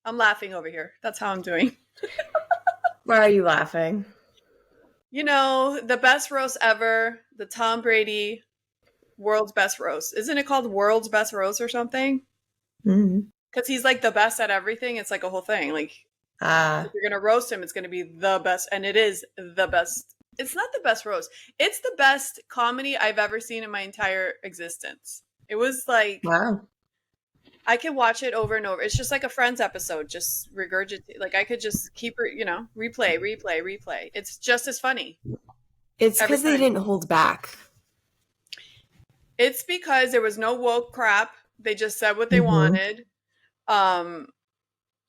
I'm laughing over here. That's how I'm doing. Why are you laughing? You know, the best roast ever, the Tom Brady world's best roast. Isn't it called world's best roast or something? Mm. Because he's like the best at everything. It's like a whole thing. Like, if Ah, you're going to roast him, it's going to be the best. And it is the best. It's not the best roast. It's the best comedy I've ever seen in my entire existence. It was like, wow. I can watch it over and over. It's just like a Friends episode, just regurgitate. Like, I could just keep, replay, replay, replay. It's just as funny It's every because they time. didn't hold back. It's because there was no woke crap. They just said what they Hmm. wanted. Um,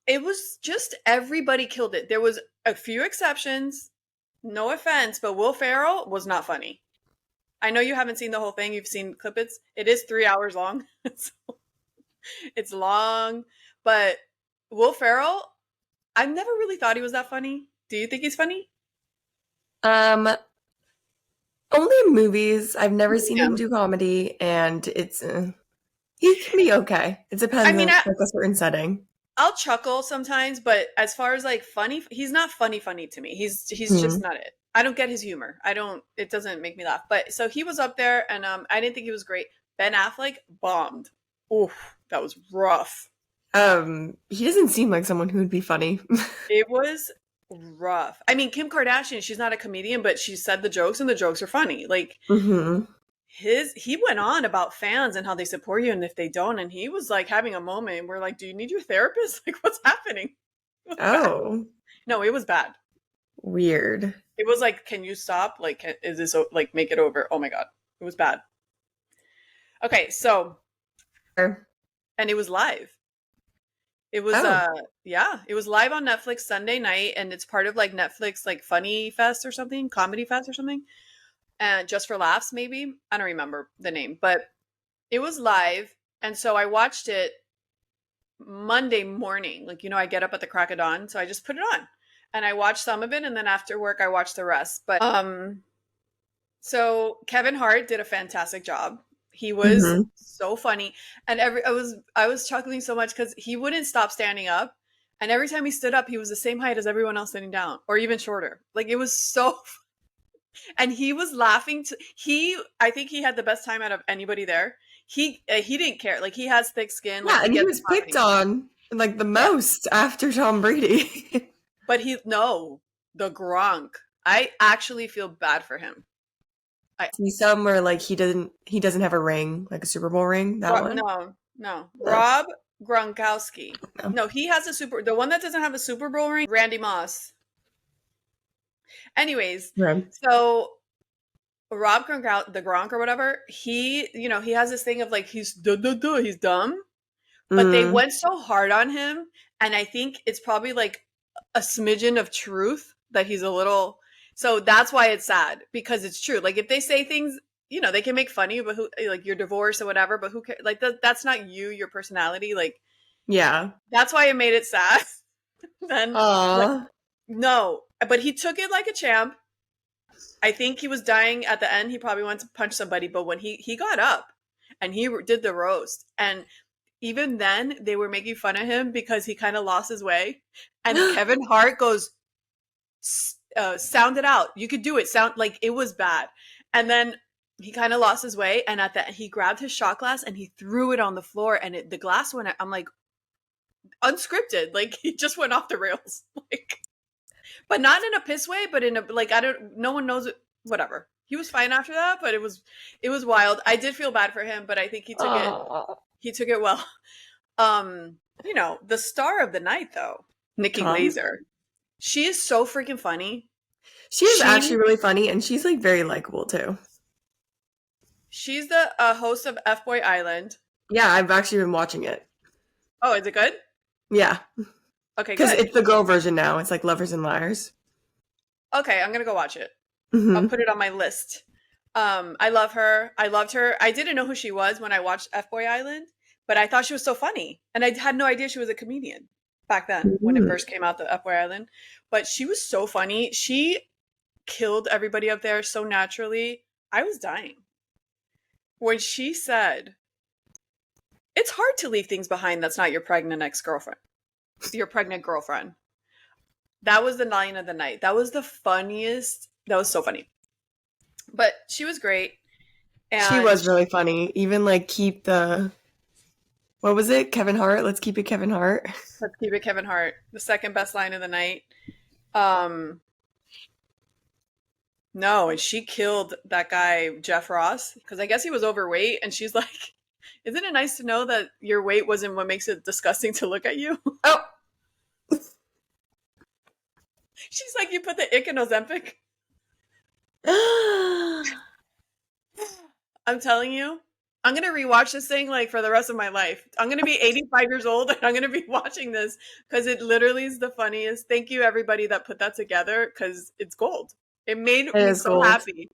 it was just everybody killed it. There was a few exceptions. No offense, but Will Ferrell was not funny. I know you haven't seen the whole thing. You've seen clippets. It is 3 hours long. So it's long, but Will Ferrell, I've never really thought he was that funny. Do you think he's funny? Um, Only in movies. I've never seen Yeah. him do comedy, and he can be okay. It I depends mean, on like a certain setting. I'll chuckle sometimes, but as far as like funny, he's not funny to me. He's just Hmm. not it. I don't get his humor. I don't. It doesn't make me laugh. But so he was up there, and I didn't think he was great. Ben Affleck bombed. Oof, that was rough. He doesn't seem like someone who would be funny. It was rough. I mean, Kim Kardashian, she's not a comedian, but she said the jokes, and the jokes are funny. Like Hmm. he went on about fans and how they support you, and if they don't, and he was like having a moment. We're like, do you need your therapist? Like, what's happening? It was bad. Oh, No, it was bad. weird. It was like, can you stop? Like, is this like make it over? Oh my god, it was bad. Okay, so and it was live. It was Oh, yeah, it was live on Netflix Sunday night, and it's part of like Netflix like Funny Fest or something, Comedy Fest or something, and Just for Laughs maybe. I don't remember the name, but it was live, and so I watched it Monday morning. Like I get up at the crack of dawn, so I just put it on, and I watched some of it, and then after work I watched the rest. But so Kevin Hart did a fantastic job. He was hmm. so funny, and I was chuckling so much because he wouldn't stop standing up, and every time he stood up, he was the same height as everyone else sitting down, or even shorter. Like it was so, and he was laughing. I think he had the best time out of anybody there. He didn't care. Like he has thick skin. Like Yeah, he and he gets was picked comedy. on like the Yeah, most after Tom Brady. but no, the Gronk. I actually feel bad for him. I See some where like he doesn't have a ring, like a Super Bowl ring. That one. No, no. No, Rob Gronkowski. no. No, he has the one that doesn't have a Super Bowl ring, Randy Moss. Anyways, Right. so Rob the Gronk or whatever, he has this thing of like he's he's dumb, but they Mm, went so hard on him, and I think it's probably like a smidgen of truth that he's a little. So that's why it's sad because it's true. Like if they say things, they can make fun of you, but who like you're divorced or whatever, but who cares? Like that's not you, your personality. Like yeah. that's why it made it sad. Then like Aw. no, but he took it like a champ. I think he was dying at the end. He probably wanted to punch somebody, but when he got up and he did the roast, and even then they were making fun of him because he kind of lost his way. And Kevin Hart goes, "Sound it out. You could do it. Sound like it was bad." And then he kind of lost his way, and at the he grabbed his shot glass and he threw it on the floor, and the glass went. I'm like unscripted, like he just went off the rails, like but not in a piss way, but in a like I don't. No one knows it. Whatever. He was fine after that, but it was wild. I did feel bad for him, but I think he took it. Aw. He took it well. The star of the night though, Nikki Tom. Glazer. She is so freaking funny. She is actually She really funny, and she's like very likable too. she's the host of F Boy Island. Yeah, I've actually been watching it. Oh, is it good? Yeah, Okay, because good. it's the girl version now. It's like Lovers and Liars. Okay, I'm gonna go watch it. I'll Hmm. put it on my list. I love her. I loved her. I didn't know who she was when I watched F Boy Island, but I thought she was so funny, and I had no idea she was a comedian back then when it Hmm. first came out, the F Boy Island. But she was so funny. She killed everybody up there so naturally. I was dying when she said, "It's hard to leave things behind that's not your pregnant ex girlfriend." your pregnant girlfriend. That was the line of the night. That was the funniest. That was so funny. But she was great. And she was really funny. Even like keep the, what was it? Kevin Hart. Let's keep it Kevin Hart. Let's keep it Kevin Hart. The second best line of the night. No, and she killed that guy, Jeff Ross, because I guess he was overweight. And she's like, isn't it nice to know that your weight wasn't what makes it disgusting to look at you? Oh. She's like, you put the ick in Ozempic? I'm telling you, I'm going to rewatch this thing like for the rest of my life. I'm going to be 85 years old and I'm going to be watching this because it literally is the funniest. Thank you, everybody that put that together, because it's gold. It made me so happy.